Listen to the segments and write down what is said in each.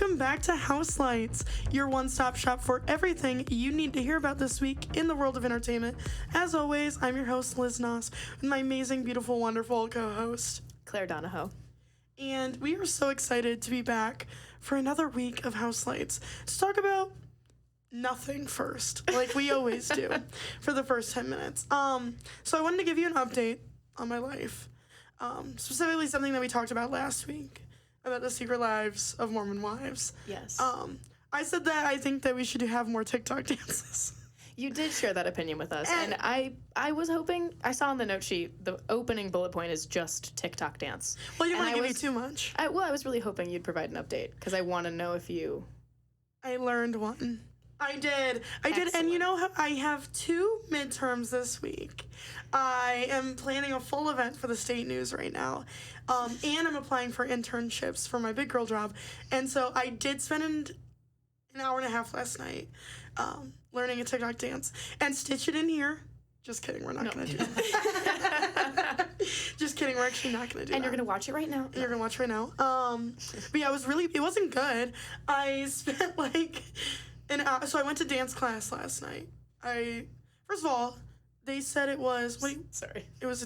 welcome back to Houselights, your one-stop shop for everything you need to hear about this week in the world of entertainment. As always, I'm your host, Liz Noss, with my amazing, beautiful, wonderful co-host, Claire Donahoe. And we are so excited to be back for another week of Houselights to talk about nothing first, like we always do, for the first 10 minutes. So I wanted to give you an update on my life, specifically something that we talked about last week, about the secret lives of Mormon wives. Yes. I said that I think that we should have more TikTok dances. You did share that opinion with us, and I was hoping, I saw on the note sheet, the opening bullet point is just TikTok dance. Well, you didn't want to give me too much. I was really hoping you'd provide an update, because I want to know if you... I learned one. I did, and you know how I have 2 midterms this week. I am planning a full event for the state news right now, and I'm applying for internships for my big girl job, and so I did spend an hour and a half last night learning a TikTok dance, and stitch it in here. Just kidding, we're not going to do that. Just kidding, we're actually not going to do that. And you're going to watch it right now? And you're going to watch it right now. But yeah, it wasn't good. I spent like an hour, so I went to dance class last night. First of all, they said it was, Sorry. It was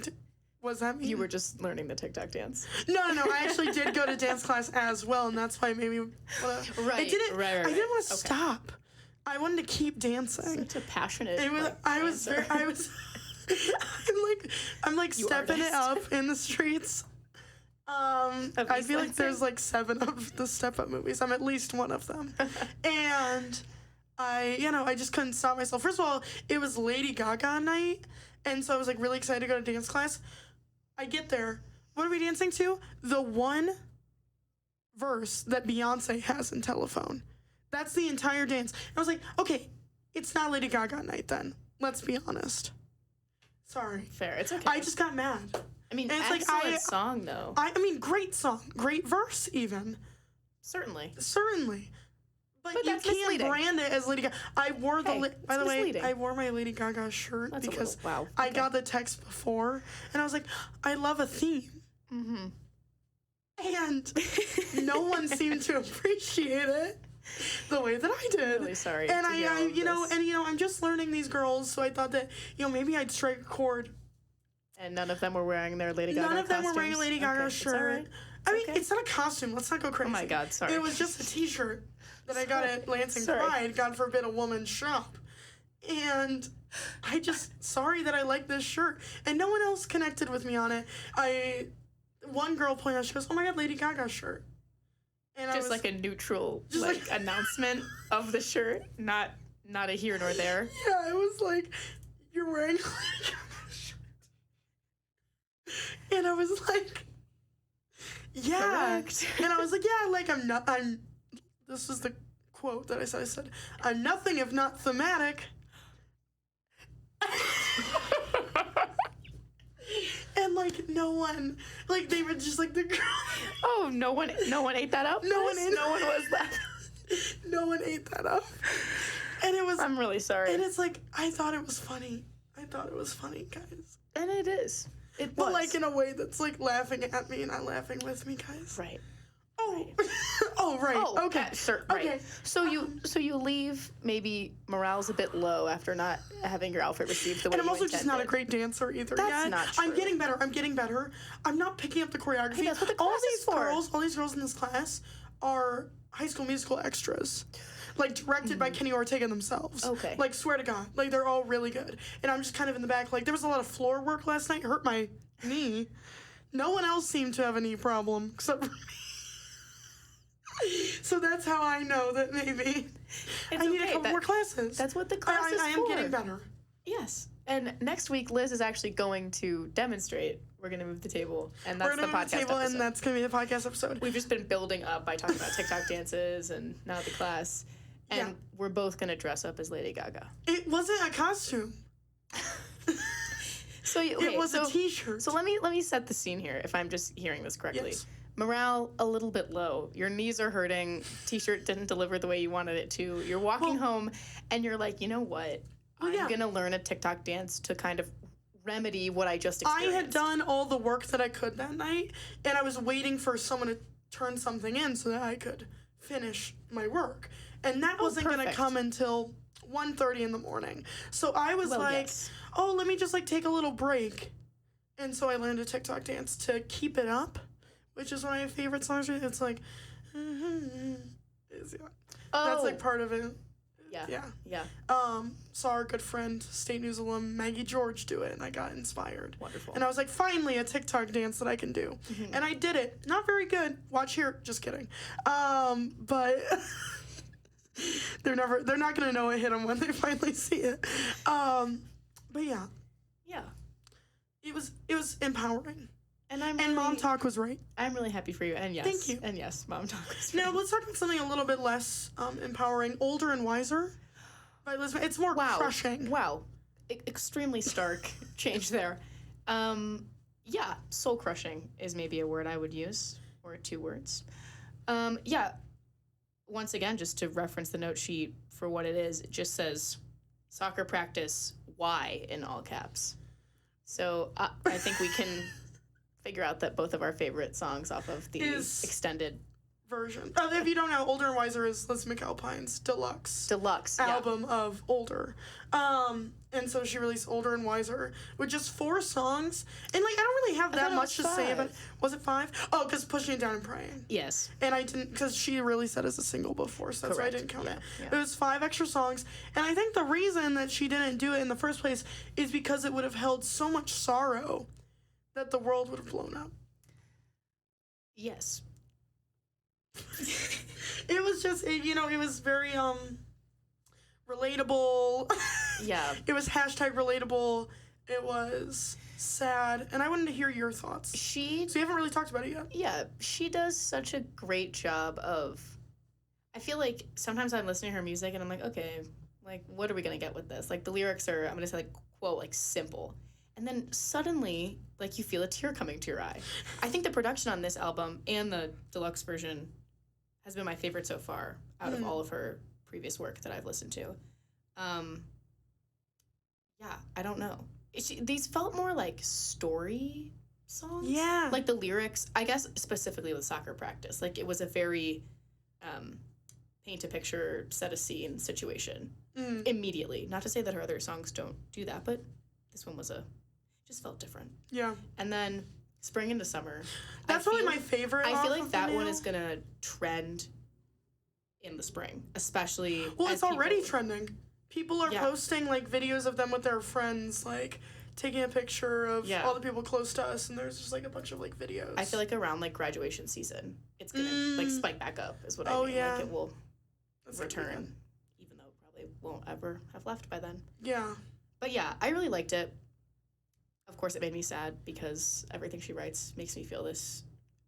what does that mean? You were just learning the TikTok dance. No, I actually did go to dance class as well, and that's why I maybe Right. I didn't want to Okay. stop. I wanted to keep dancing. Such a passionate I'm like stepping it up in the streets. I feel like there's like 7 of the Step Up movies. I'm at least one of them. And I just couldn't stop myself. First of all, it was Lady Gaga night, and so I was like really excited to go to dance class. I get there. What are we dancing to? The one verse that Beyonce has in Telephone. That's the entire dance. And I was like, okay, it's not Lady Gaga night then. Let's be honest. Sorry. Fair, it's okay. I just got mad. I mean, and it's excellent song, though. I mean, great song. Great verse, even. Certainly. But But you that's can't misleading. brand it as Lady Gaga. I wore by the way, misleading. I wore my Lady Gaga shirt because wow. I got the text before, and I was like, I love a theme. Mm-hmm. And no one seemed to appreciate it the way that I did. Really sorry. And I'm just learning these girls, so I thought that, maybe I'd strike a chord. And none of them were wearing their Lady Gaga None of them were wearing a costumes? Lady Gaga Okay, shirt. it's all right. I mean, it's not a costume. Let's not go crazy. Oh my God, sorry. It was just a t-shirt that I got at Lansing Sorry. Pride, God forbid a woman's shop. And sorry that I like this shirt. And no one else connected with me on it. One girl pointed out, she goes, oh my God, Lady Gaga shirt. And Just like a neutral announcement of the shirt, not a here nor there. Yeah, it was like, you're wearing a Lady Gaga shirt. And I was like, yeah. Correct. And I was like, yeah, this was the quote that I said. I said, I'm nothing if not thematic. And no one, they were just like the girl. Oh, no one ate that up? No one was that. No one ate that up. And it was. I'm really sorry. And it's I thought it was funny. Guys. And it is. It But was. in a way that's laughing at me and not laughing with me, guys. Right. Oh. Oh, right. Oh, okay. Sure. Right. Okay. So you leave. Maybe morale's a bit low after not having your outfit received the way And I'm you also just not a intended. great dancer either. That's yet. not true. I'm getting better. I'm not picking up the choreography. Hey, that's what the class is for. All these girls in this class are High School Musical extras. Directed by Kenny Ortega themselves. Okay. Swear to God. They're all really good. And I'm just kind of in the back. There was a lot of floor work last night. It hurt my knee. No one else seemed to have a knee problem except for me. So that's how I know that maybe I need a couple more classes. That's what the class is for. I am getting better. Yes. And next week, Liz is actually going to demonstrate. We're going to move the table, and that's the podcast episode. And that's going to be the podcast episode. We've just been building up by talking about TikTok dances and now the class, and we're both going to dress up as Lady Gaga. It wasn't a costume. It was a t-shirt. So let me set the scene here, if I'm just hearing this correctly. Yes. Morale a little bit low. Your knees are hurting. T-shirt didn't deliver the way you wanted it to. You're walking home, and you're like, you know what? I'm going to learn a TikTok dance to kind of remedy what I just experienced. I had done all the work that I could that night, and I was waiting for someone to turn something in so that I could finish my work. And that wasn't going to perfect. come until 1:30 in the morning. So I was yes. oh, let me just like take a little break. And so I learned a TikTok dance to Keep It Up, which is one of my favorite songs. It's like, that's like part of it. Yeah. Saw our good friend, State News alum Maggie George do it, and I got inspired. Wonderful. And I was like, finally, a TikTok dance that I can do. Mm-hmm. And I did it. Not very good. Watch here. Just kidding. But they're not gonna know it hit them when they finally see it. But yeah. Yeah. It was empowering. And Mom Talk was right. I'm really happy for you. And yes. Thank you. And yes, Mom Talk was right. Now, let's talk about something a little bit less empowering. Older and Wiser by Elizabeth. It's more crushing. Wow. Extremely stark change there. Yeah, soul crushing is maybe a word I would use, or 2 words. Yeah, once again, just to reference the note sheet for what it is, it just says soccer practice, Y in all caps. So I think we can figure out that both of our favorite songs off of the extended version. If you don't know, Older and Wiser is Liz McAlpine's deluxe album of Older. And so she released Older and Wiser with just 4 songs. And like I don't really have that much to say about it. Was it 5? Oh, because Pushing It Down and Praying. Yes. And I didn't, because she released that as a single before, so that's why I didn't count it. Yeah. It was 5 extra songs. And I think the reason that she didn't do it in the first place is because it would have held so much sorrow that the world would have blown up. Yes. It was just, it was very, relatable. Yeah. It was #relatable. It was sad. And I wanted to hear your thoughts. So you haven't really talked about it yet. Yeah. She does such a great job of, I feel like sometimes I'm listening to her music and I'm like, okay, like, what are we going to get with this? Like, the lyrics are, I'm going to say, like, quote, like, simple. And then suddenly, like, you feel a tear coming to your eye. I think the production on this album and the deluxe version has been my favorite so far out of all of her previous work that I've listened to. Yeah, I don't know. These felt more like story songs. Yeah. Like the lyrics, I guess specifically with soccer practice. Like it was a very paint a picture, set a scene situation immediately. Not to say that her other songs don't do that, but this one just felt different. Yeah. And then Spring into Summer. That's probably my favorite. I feel like that one is going to trend in the spring, especially. Well, it's already trending. People are posting like videos of them with their friends, like taking a picture of all the people close to us, and there's just like a bunch of like videos. I feel like around like graduation season, it's gonna like spike back up. Is what I mean. Yeah. Like it will return, even though it probably won't ever have left by then. Yeah. But yeah, I really liked it. Of course, it made me sad because everything she writes makes me feel this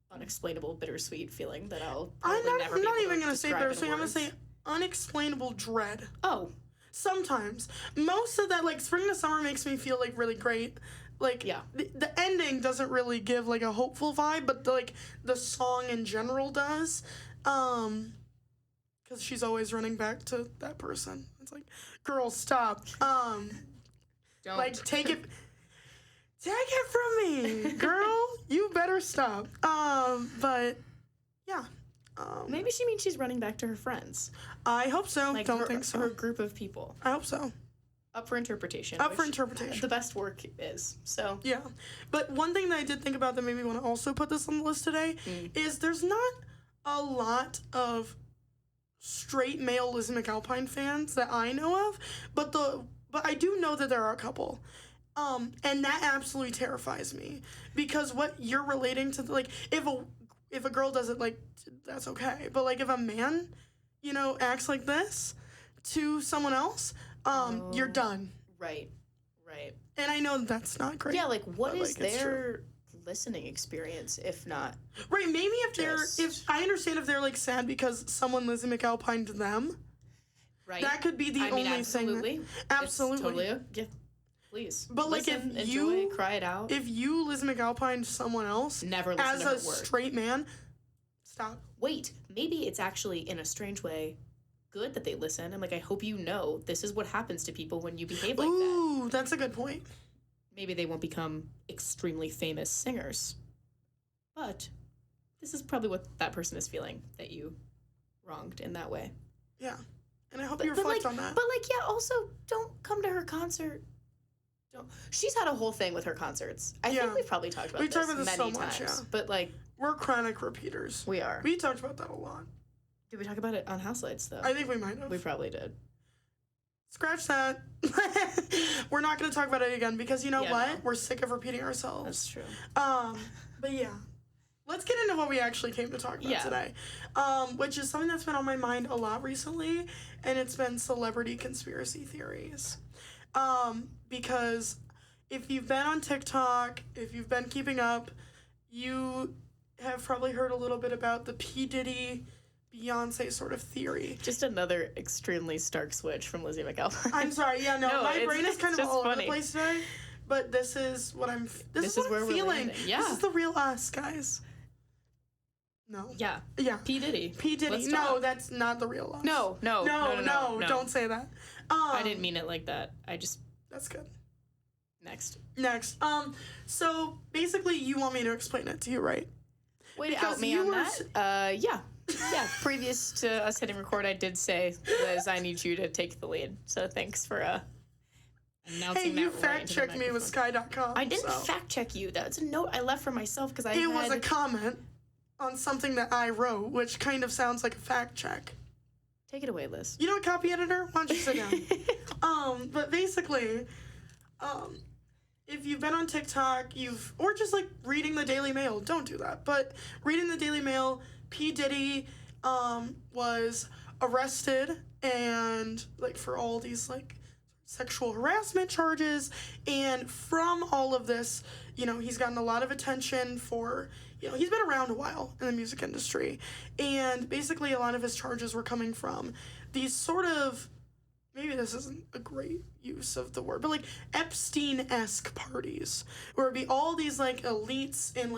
unexplainable, bittersweet feeling that I'll probably never be able to describe in words. I'm not even going to say bittersweet. I'm going to say unexplainable dread. Oh. Sometimes. Most of that, like, Spring to Summer makes me feel, like, really great. Like, the ending doesn't really give, like, a hopeful vibe, but, the song in general does. Because she's always running back to that person. It's like, girl, stop. Don't. Like, take it from me, girl. You better stop. But, yeah. Maybe she means she's running back to her friends. I hope so. Like Don't think so. Her group of people. I hope so. Up for interpretation. The best work is. So. Yeah. But one thing that I did think about that made me want to also put this on the list today is there's not a lot of straight male Liz McAlpine fans that I know of, but I do know that there are a couple. And that absolutely terrifies me because what you're relating to, like, if a girl does it, like, that's okay. But, like, if a man, acts like this to someone else, you're done. Right. And I know that's not great. Yeah, like, what is their listening experience, if not? Right, maybe if I understand if they're, like, sad because someone Lizzie McAlpined them. Right. That could be the only absolutely. thing. Absolutely. It's totally, please. But listen, like if enjoy, cry it out. If you Liz McAlpine someone else never listen as to her a straight man, stop. Wait, maybe it's actually in a strange way good that they listen. And like I hope you know this is what happens to people when you behave like that. Ooh, that's a good point. Maybe they won't become extremely famous singers. But this is probably what that person is feeling that you wronged in that way. Yeah. And I hope you reflect on that. But, like, yeah, also, don't come to her concert. Don't. She's had a whole thing with her concerts. I think we've probably talked about this many times. Yeah. But, like... We're chronic repeaters. We are. We talked about that a lot. Did we talk about it on Houselights, though? I think we might have. We probably did. Scratch that. We're not going to talk about it again because you know what? No. We're sick of repeating ourselves. That's true. But yeah. Let's get into what we actually came to talk about today. Which is something that's been on my mind a lot recently, and it's been celebrity conspiracy theories. Because if you've been on TikTok, if you've been keeping up, you have probably heard a little bit about the P. Diddy Beyonce sort of theory. Just another extremely stark switch from Lizzie McAlpine. I'm sorry, my brain is kind of all over the place today, but this is what I'm feeling. Yeah. This is the real us, guys. No. Yeah. Yeah. P. Diddy. P. Diddy. No, that's not the real us. No. Don't say that. I didn't mean it like that. That's good. Next. So basically you want me to explain it to you, right? Way to out me on that. Yeah. Yeah, previous to us hitting record, I did say, Liz, I need you to take the lead. So thanks for announcing that. Hey, you fact-checked me with Sky.com. I didn't fact-check you. That's a note I left for myself because It was a comment on something that I wrote, which kind of sounds like a fact-check. Take it away, Liz. You know what, copy editor? Why don't you sit down? But basically, if you've been on TikTok, or just like reading the Daily Mail, don't do that. But reading the Daily Mail, P. Diddy was arrested and like for all these like sexual harassment charges, and from all of this, he's gotten a lot of attention for, he's been around a while in the music industry, and basically a lot of his charges were coming from these sort of, maybe this isn't a great use of the word, but like Epstein-esque parties, where it'd be all these like elites in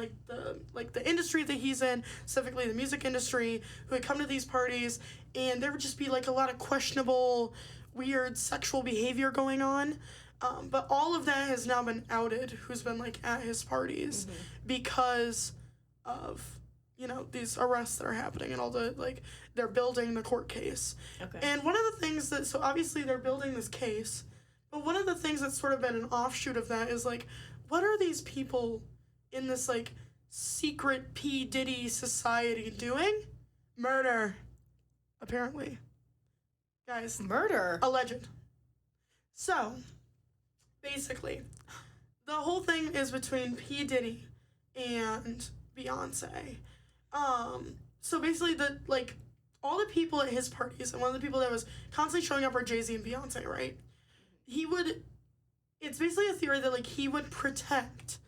the industry that he's in, specifically the music industry, who would come to these parties, and there would just be like a lot of questionable, weird sexual behavior going on. But all of that has now been outed, who's been like at his parties, because of these arrests that are happening and all the, like, they're building the court case. Okay. And one of the things so obviously they're building this case, but one of the things that's sort of been an offshoot of that is, like, what are these people in this, like, secret P. Diddy society doing? Murder. Apparently. Guys. Murder? Alleged. So, basically, the whole thing is between P. Diddy and Beyonce. So basically all the people at his parties, and one of the people that was constantly showing up are Jay-Z and Beyonce, right? It's basically a theory that like he would protect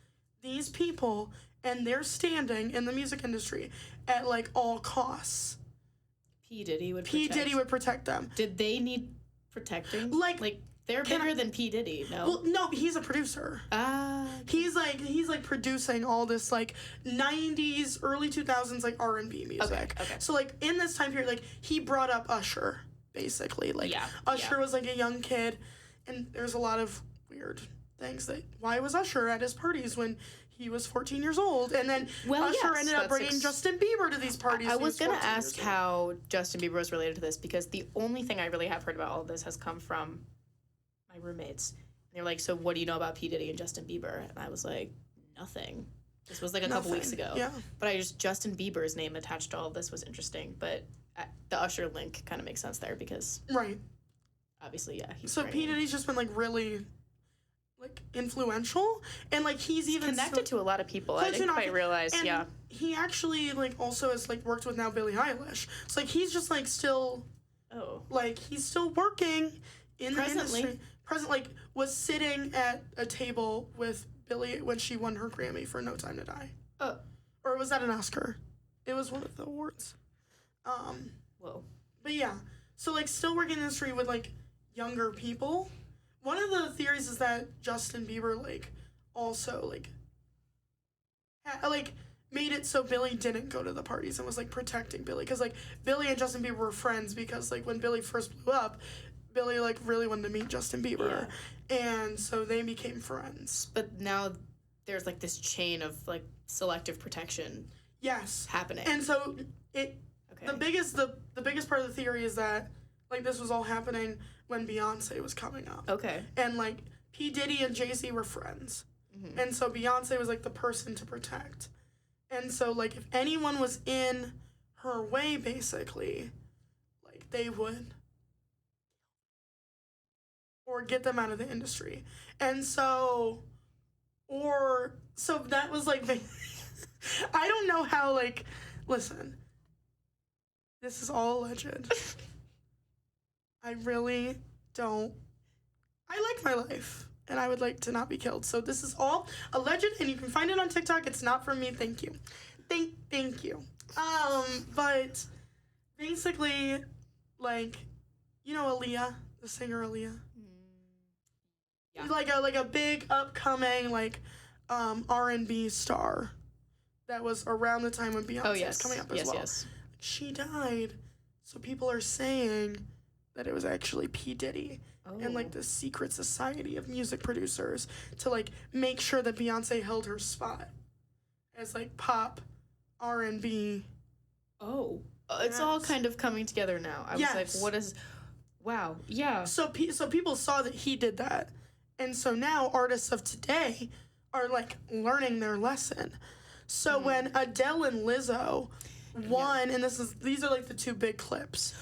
these people and their standing in the music industry at like all costs. P. Diddy would protect them. Did they need protecting? Like they're bigger than P. Diddy, no? Well, no, he's a producer. He's like producing all this like 90s, early 2000s like R&B music. Okay. So like in this time period, like he brought up Usher, basically. Like Usher was like a young kid, and there's a lot of weird things why was Usher at his parties when he was 14 years old, and then Usher ended up bringing Justin Bieber to these parties. I was going to ask how Justin Bieber was related to this, because the only thing I really have heard about all of this has come from my roommates. They're like, so what do you know about P. Diddy and Justin Bieber? And I was like, nothing. This was like a couple weeks ago. Yeah. But Justin Bieber's name attached to all of this was interesting, but the Usher link kind of makes sense there because... Right. Obviously, yeah. So P. Diddy's just been like really... like influential, and like he's even connected to a lot of people. I didn't quite realize. And he actually like also has like worked with now Billie Eilish. So like he's just like still, like he's still working in the industry. Like was sitting at a table with Billie when she won her Grammy for No Time to Die. Or was that an Oscar? It was one of the awards. Whoa. But yeah, so like still working in the industry with like younger people. One of the theories is that Justin Bieber, like, also, like, made it so Billie didn't go to the parties and was, like, protecting Billie. Because, like, Billie and Justin Bieber were friends because, like, when Billie first blew up, Billie, like, really wanted to meet Justin Bieber. Yeah. And so they became friends. But now there's, like, this chain of, like, selective protection. Yes. Happening. And so it Okay. The biggest part of the theory is that like this was all happening when Beyonce was coming up. Okay. And like P. Diddy and Jay-Z were friends. Mm-hmm. And so Beyonce was like the person to protect. And so like if anyone was in her way, basically, like they would or get them out of the industry. And so that was like I don't know how, like, listen, this is all alleged. I really don't. I like my life, and I would like to not be killed. So this is all alleged, and you can find it on TikTok. It's not from me. Thank you. Thank you. But basically, like, you know Aaliyah, the singer Aaliyah? Yeah. Like a big upcoming, like, R&B star that was around the time when Beyonce was coming up as well. Yes. She died, so people are saying that it was actually P. Diddy and like the secret society of music producers to like make sure that Beyonce held her spot as like pop R&B. It's all kind of coming together now. I was like, what is? Wow, yeah. So people saw that he did that, and so now artists of today are like learning their lesson. So when Adele and Lizzo won, and these are like the two big clips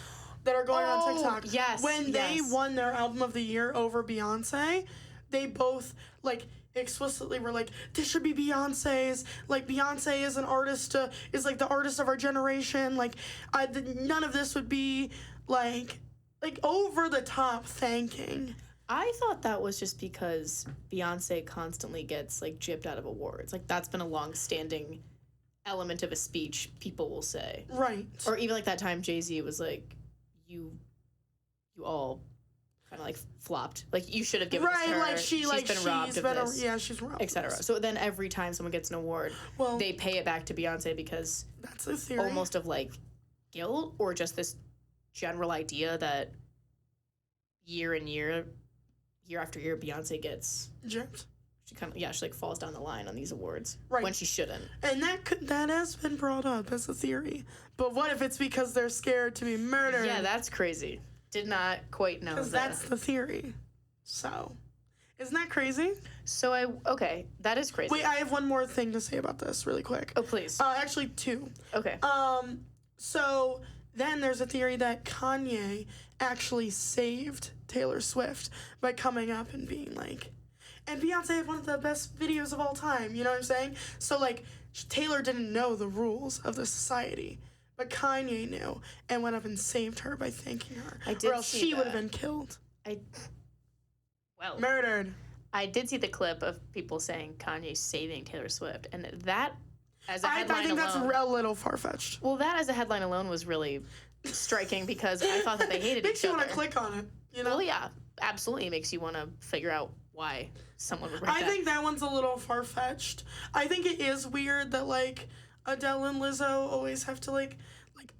that are going on TikTok. Yes. When they won their album of the year over Beyonce, they both like explicitly were like, this should be Beyonce's. Like Beyonce is an artist, is like the artist of our generation. Like none of this would be like over the top thanking. I thought that was just because Beyonce constantly gets like gypped out of awards. Like that's been a long-standing element of a speech, people will say. Right. Or even like that time Jay-Z was like, you all kind of like flopped. Like you should have given this to her. Like she's been robbed of this. Yeah, she's robbed. Etc. So then every time someone gets an award, they pay it back to Beyonce because that's a theory. Almost of like guilt or just this general idea that year after year, Beyonce gets gypped. She like falls down the line on these awards when she shouldn't. And that has been brought up as a theory. But what if it's because they're scared to be murdered? Yeah, that's crazy. Did not quite know that. Because that's the theory. So, isn't that crazy? So that is crazy. Wait, I have one more thing to say about this really quick. Oh, please. Actually, two. Okay. So then there's a theory that Kanye actually saved Taylor Swift by coming up and being like, and Beyonce had one of the best videos of all time, you know what I'm saying? So like Taylor didn't know the rules of the society, but Kanye knew and went up and saved her by thanking her. Or else she would have been killed. Murdered. I did see the clip of people saying Kanye saving Taylor Swift, and that as a headline I think that's a little far-fetched. Well, that as a headline alone was really striking because I thought that they hated each other. Makes you want to click on it, you know? Well, yeah, absolutely. It makes you want to figure out why someone would write that. I think that one's a little far-fetched. I think it is weird that, like, Adele and Lizzo always have to, like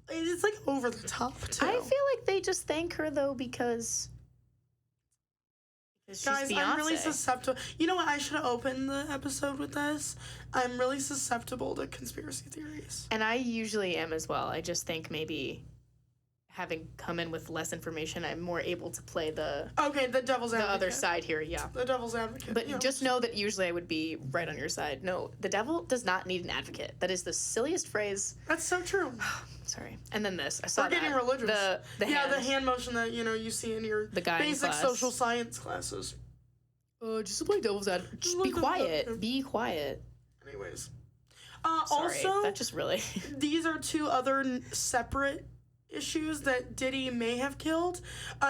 it's, like, over the top, too. I feel like they just thank her, though, because she's Guys, Beyonce. I'm really susceptible. You know what? I should have opened the episode with this. I'm really susceptible to conspiracy theories. And I usually am as well. I just think maybe having come in with less information, I'm more able to play the devil's advocate. The other side here, yeah. The devil's advocate. But just know that usually I would be right on your side. No, the devil does not need an advocate. That is the silliest phrase. That's so true. Sorry. And then this. I saw We're getting religious. The hand motion that, you see in your basic social science classes. Just to play devil's advocate. Just be quiet. Be quiet. Anyways. Sorry, also, that just really... these are two other separate issues that Diddy may have killed.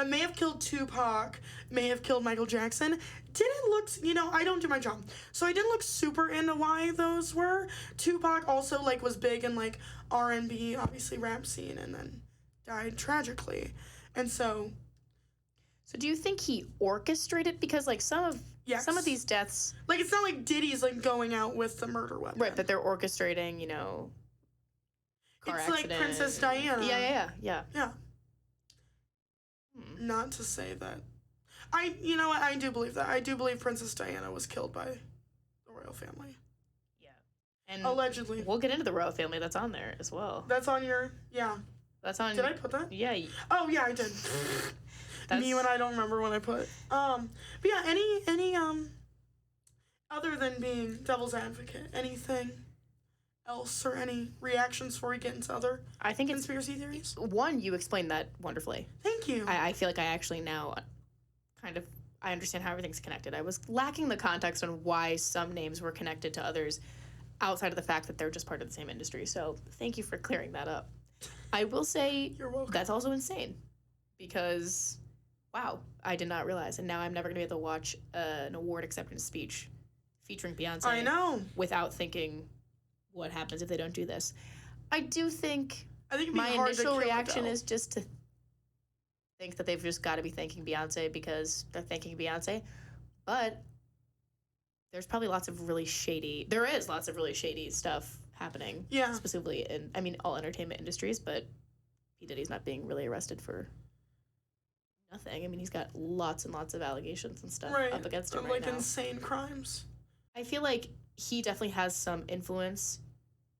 May have killed Tupac, may have killed Michael Jackson. Didn't look, I don't do my job. So I didn't look super into why those were. Tupac also, was big in, R&B, obviously rap scene, and then died tragically. And so... So do you think he orchestrated? Because, some of these deaths... it's not like Diddy's, going out with the murder weapon. Right, but they're orchestrating, car it's accident. Like Princess Diana. Yeah. Not to say that. You know what? I do believe that. I do believe Princess Diana was killed by the royal family. Yeah. And allegedly. We'll get into the royal family that's on there as well. That's on your, yeah. That's on. Did I put that? Yeah. Oh yeah, I did. Me when I don't remember when I put. But yeah, any other than being devil's advocate, anything else or any reactions before we get into other conspiracy theories? One, you explained that wonderfully. Thank you. I feel like I actually now kind of I understand how everything's connected. I was lacking the context on why some names were connected to others outside of the fact that they're just part of the same industry. So thank you for clearing that up. I will say You're welcome. that's also insane because, wow, I did not realize. And now I'm never going to be able to watch an award acceptance speech featuring Beyonce. I know. Without thinking, what happens if they don't do this? I do think my initial reaction is just to think that they've just got to be thanking Beyonce because they're thanking Beyonce. But there's probably lots of really shady stuff happening. Yeah. Specifically in, all entertainment industries, but P. Diddy's not being really arrested for nothing. He's got lots and lots of allegations and stuff up against him right now. Like insane crimes. I feel like he definitely has some influence.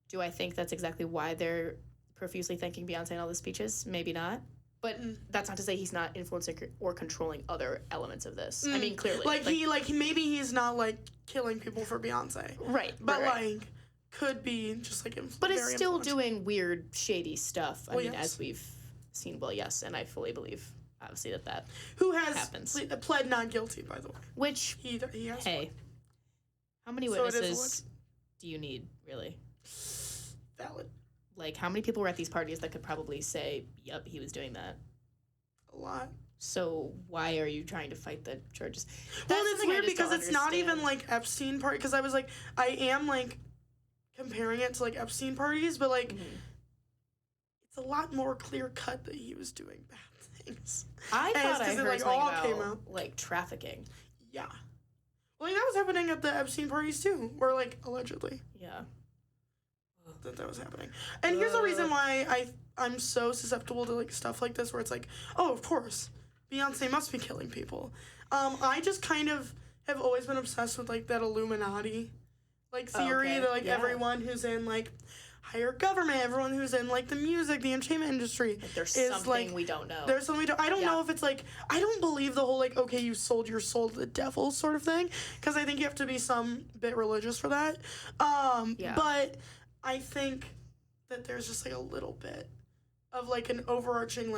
Do I think that's exactly why they're profusely thanking Beyonce in all the speeches? Maybe not. But that's not to say he's not influencing or controlling other elements of this. Clearly. Maybe he's not, killing people for Beyonce. Right. But, could be just, But it's still doing weird, shady stuff. Yes. As we've seen, yes, and I fully believe, obviously, that Who has happens. Pled not guilty, by the way. Which, he has hey, how many witnesses do you need, really? Valid. How many people were at these parties that could probably say, yep, he was doing that? A lot. So why are you trying to fight the charges? Well, it's weird because it's not even, Epstein party, because I was, I am, comparing it to, Epstein parties, but, it's a lot more clear-cut that he was doing bad things. I thought I heard something came out. Trafficking. Yeah. Well, that was happening at the Epstein parties, too, or, allegedly. Yeah. That was happening. And here's the reason why I'm so susceptible to, stuff like this, where it's oh, of course, Beyonce must be killing people. I just kind of have always been obsessed with, that Illuminati, theory that, everyone who's in, higher government, everyone who's in, the music, the entertainment industry there's something we don't know. There's something we don't... I don't know if it's, I don't believe the whole, okay, you sold your soul to the devil sort of thing, because I think you have to be some bit religious for that. But I think that there's just, a little bit of, an overarching,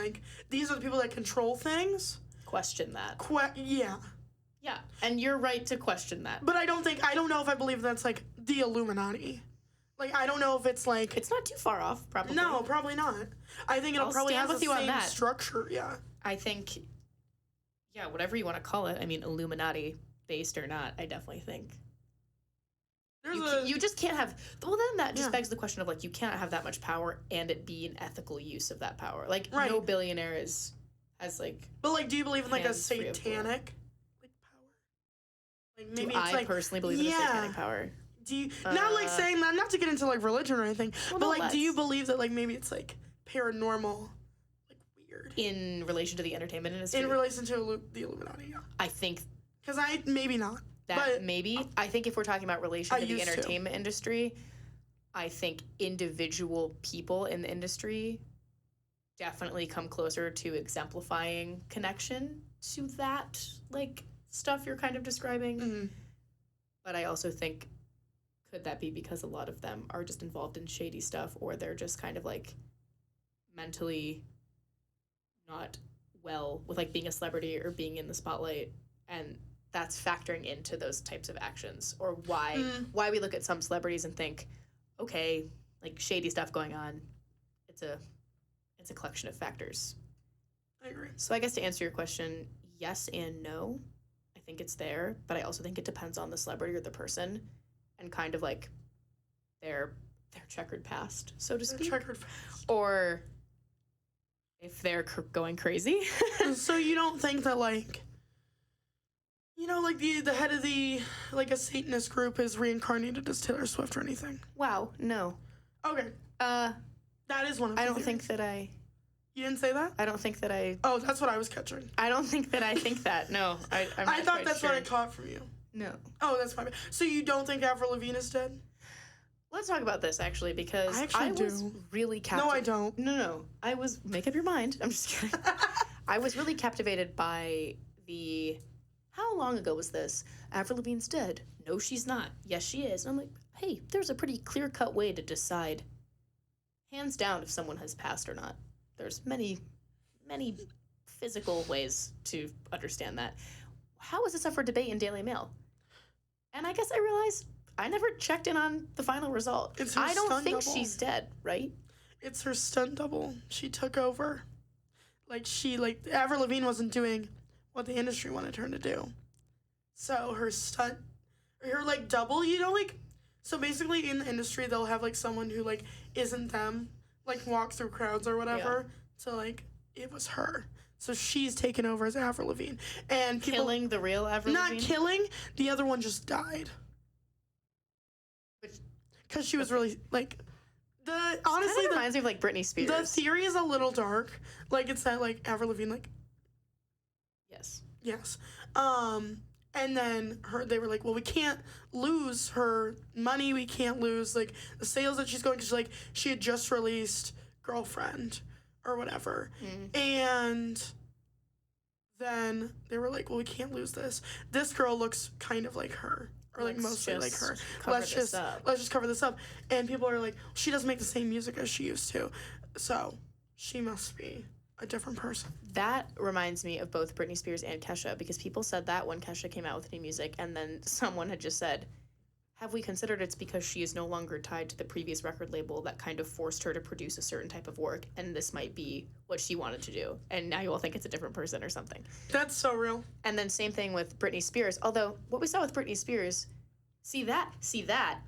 these are the people that control things. Question that. Yeah. Yeah, and you're right to question that. But I don't know if I believe that's, the Illuminati. I don't know if it's, It's not too far off, probably. No, probably not. I think it'll probably have the same structure, yeah. I think, whatever you want to call it, Illuminati-based or not, I definitely think. You just can't have... Well, then that just begs the question of, you can't have that much power and it be an ethical use of that power. No billionaire has, But, do you believe in, a satanic, power? Maybe it's, I personally believe in a satanic power. Do you... Not, saying that... Not to get into, religion or anything. Well, but, do you believe that, maybe it's, paranormal, weird? In relation to the entertainment industry? In relation to the Illuminati, yeah. I think... Because maybe not. I think if we're talking about relation to the entertainment industry, I think individual people in the industry definitely come closer to exemplifying connection to that, stuff you're kind of describing. Mm-hmm. But I also think, could that be because a lot of them are just involved in shady stuff, or they're just kind of, mentally not well with, being a celebrity or being in the spotlight, and that's factoring into those types of actions, or why we look at some celebrities and think, okay, shady stuff going on. It's a collection of factors. I agree. So I guess to answer your question, yes and no. I think it's there, but I also think it depends on the celebrity or the person, and kind of their checkered past, so to speak, or if they're going crazy. So you don't think that the head of the, a Satanist group is reincarnated as Taylor Swift or anything? Wow, no. Okay. That is one of the I don't think that I... You didn't say that? I don't think that I... Oh, that's what I was catching. I don't think that I think that, no. I'm not I thought that's sure. what I caught from you. No. Oh, that's fine. So you don't think Avril Lavigne is dead? Let's talk about this, actually, because I actually was do. really captivated. No, I don't. No. I was... Make up your mind. I'm just kidding. I was really captivated by the... How long ago was this? Avril Lavigne's dead. No, she's not. Yes, she is. And I'm like, hey, there's a pretty clear-cut way to decide, hands down, if someone has passed or not. There's many physical ways to understand that. How is this up for debate in Daily Mail? And I guess I realized I never checked in on the final result. I don't think she's dead, right? It's her stunt double. She took over. Avril Lavigne wasn't doing what the industry wanted her to do. So her double, so basically in the industry, they'll have, someone who, isn't them, walk through crowds or whatever. Yeah. So, it was her. So she's taken over as Avril Lavigne. And people... Killing the real Avril Lavigne? Not killing. The other one just died. Because she was really, honestly... It reminds me of, Britney Spears. The theory is a little dark. It's that, Avril Lavigne, Yes. Yes. And then they were like, well, we can't lose her money. We can't lose, the sales that she's going... Because, she had just released Girlfriend or whatever. And then they were like, well, we can't lose this. This girl looks kind of like her. Or, mostly like her. Let's just cover this up. And people are like, she doesn't make the same music as she used to. So, she must be a different person. That reminds me of both Britney Spears and Kesha, because people said that when Kesha came out with new music, and then someone had just said, have we considered it's because she is no longer tied to the previous record label that kind of forced her to produce a certain type of work, and this might be what she wanted to do, and now you all think it's a different person or something. That's so real. And then same thing with Britney Spears, although what we saw with Britney Spears, see that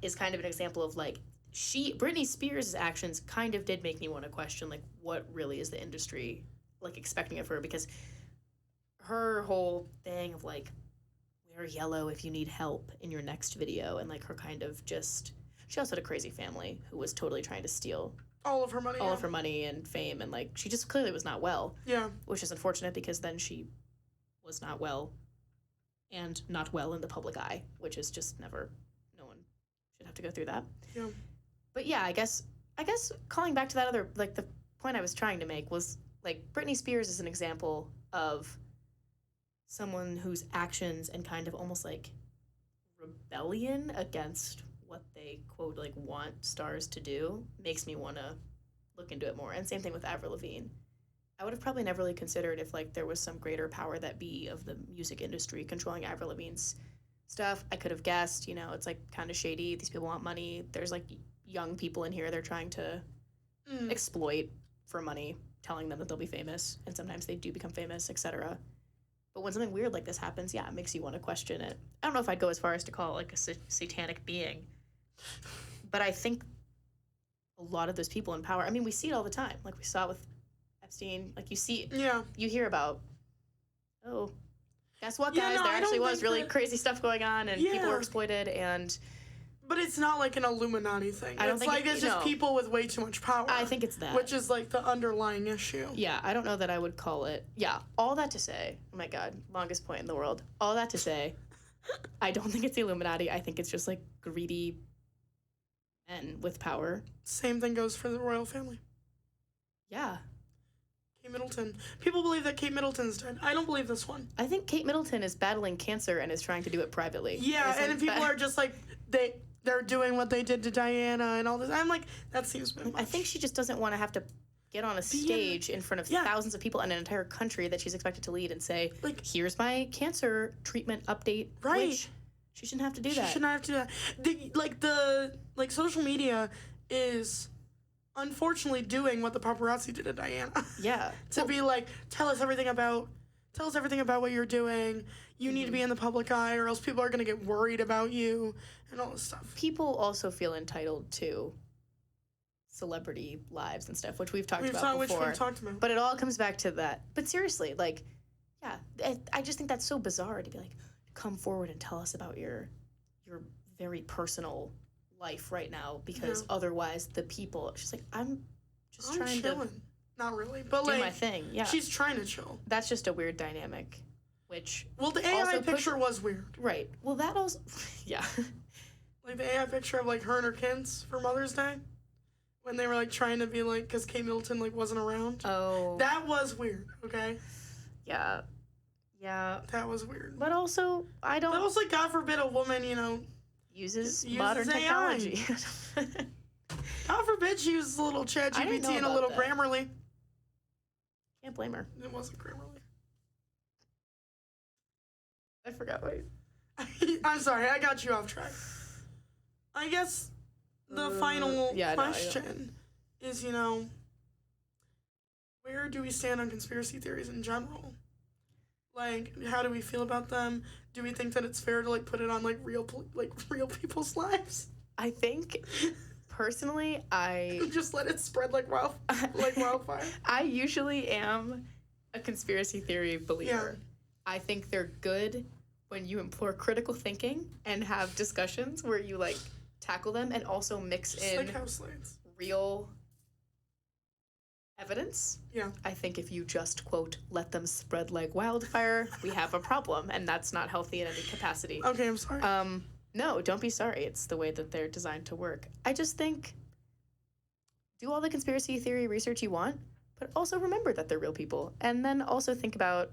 is kind of an example of Britney Spears' actions kind of did make me want to question what really is the industry expecting of her, because her whole thing of wear yellow if you need help in your next video, and her kind of just... She also had a crazy family who was totally trying to steal all of her money. All of her money and fame, and she just clearly was not well. Yeah. Which is unfortunate, because then she was not well, and not well in the public eye, which is just never... No one should have to go through that. Yeah. But yeah, I guess calling back to that other... the point I was trying to make was, Britney Spears is an example of someone whose actions and kind of almost rebellion against what they quote want stars to do makes me want to look into it more. And same thing with Avril Lavigne. I would have probably never really considered if there was some greater power that be of the music industry controlling Avril Lavigne's stuff. I could have guessed, it's kind of shady. These people want money. There's young people in here they're trying to exploit for money, telling them that they'll be famous, and sometimes they do become famous, etc. But when something weird like this happens, yeah, it makes you want to question it. I don't know if I'd go as far as to call it a satanic being, but I think a lot of those people in power, I mean, we see it all the time. We saw it with Epstein. You hear about, oh, guess what, guys? There actually was really crazy stuff going on, and people were exploited, and... But it's not an Illuminati thing. I don't think it's just people with way too much power. I think it's that. Which is the underlying issue. Yeah, I don't know that I would call it. Yeah, all that to say, oh my God, longest point in the world. All that to say, I don't think it's the Illuminati. I think it's just greedy men with power. Same thing goes for the royal family. Yeah. Kate Middleton. People believe that Kate Middleton's dead. I don't believe this one. I think Kate Middleton is battling cancer and is trying to do it privately. Yeah, and people are just they're doing what they did to Diana and all this. I'm that seems a bit much. I think she just doesn't want to have to get on a stage in front of thousands of people and an entire country that she's expected to lead and say, here's my cancer treatment update. Right. Which she shouldn't have to do that. She shouldn't have to do that. The social media is unfortunately doing what the paparazzi did to Diana. Yeah. To be tell us everything about what you're doing. You need to be in the public eye, or else people are going to get worried about you and all this stuff. People also feel entitled to celebrity lives and stuff, which we've talked about before. Which we've talked about. But it all comes back to that. But seriously, yeah, I just think that's so bizarre to be come forward and tell us about your very personal life right now, because otherwise the people... She's I'm trying chilling. To... Not really, but do my thing. Yeah, she's trying to chill. That's just a weird dynamic, which the AI picture was weird. Right. Well, that also, yeah. Like the AI picture of like her and her kids for Mother's Day. When they were like trying to be like, because Kate Middleton like wasn't around. Oh. That was weird, okay? Yeah. Yeah. That was weird. But also, I don't... But also, God forbid a woman, uses modern technology. God forbid she uses a little ChatGPT and a little Grammarly. Can't blame her. It wasn't Grammarly. I forgot. Wait. I'm sorry, I got you off track. I guess the final question is, where do we stand on conspiracy theories in general? Like, how do we feel about them? Do we think that it's fair to like put it on like real people's lives? I think, personally, I just let it spread like wildfire. I usually am a conspiracy theory believer. Yeah. I think they're good when you employ critical thinking and have discussions where you like tackle them and also mix in like Houselights. Real evidence. Yeah. I think if you just, quote, let them spread like wildfire, we have a problem, and that's not healthy in any capacity. Okay, I'm sorry. No, don't be sorry. It's the way that they're designed to work. I just think do all the conspiracy theory research you want, but also remember that they're real people. And then also think about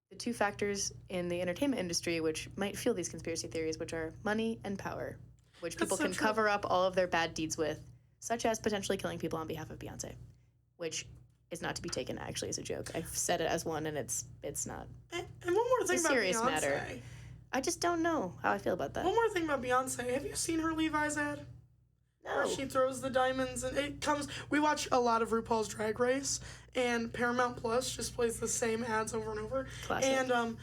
the two factors in the entertainment industry which might fuel these conspiracy theories, which are money and power, which people can cover up all of their bad deeds with, such as potentially killing people on behalf of Beyonce, which is not to be taken actually as a joke. I've said it as one, and it's not. And one more thing about serious Beyonce. Matter. I just don't know how I feel about that. One more thing about Beyonce. Have you seen her Levi's ad? No. Where she throws the diamonds, and it comes... We watch a lot of RuPaul's Drag Race, and Paramount Plus just plays the same ads over and over. Classic. And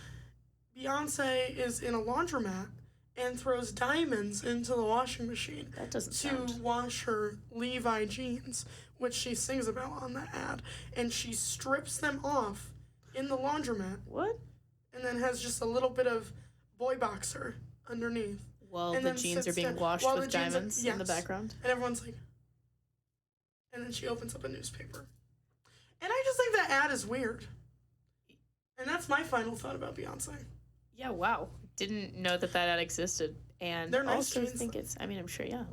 Beyonce is in a laundromat and throws diamonds into the washing machine to wash her Levi jeans, which she sings about on the ad. And she strips them off in the laundromat. What? And then has just a little bit of boy boxer underneath. While the jeans are being washed with diamonds in the background. And everyone's like... And then she opens up a newspaper. And I just think that ad is weird. And that's my final thought about Beyonce. Yeah, wow. Didn't know that ad existed. And they're nice also jeans, think it's... I mean, I'm sure, yeah.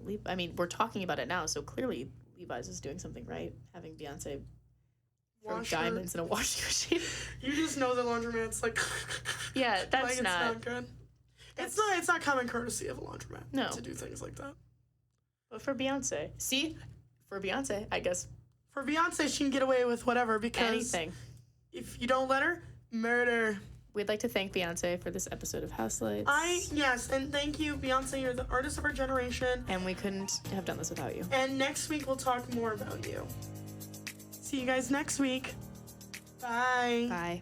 We're talking about it now, so clearly Levi's is doing something right. Having Beyonce throw diamonds in a washing machine. You just know the laundromat's like... Yeah, that's it's not good. It's not common courtesy of a laundromat to do things like that. But for Beyonce, for Beyonce, I guess. For Beyonce, she can get away with whatever because anything. If you don't let her, murder. We'd like to thank Beyonce for this episode of Houselights. Yes, and thank you, Beyonce. You're the artist of our generation. And we couldn't have done this without you. And next week we'll talk more about you. See you guys next week. Bye. Bye.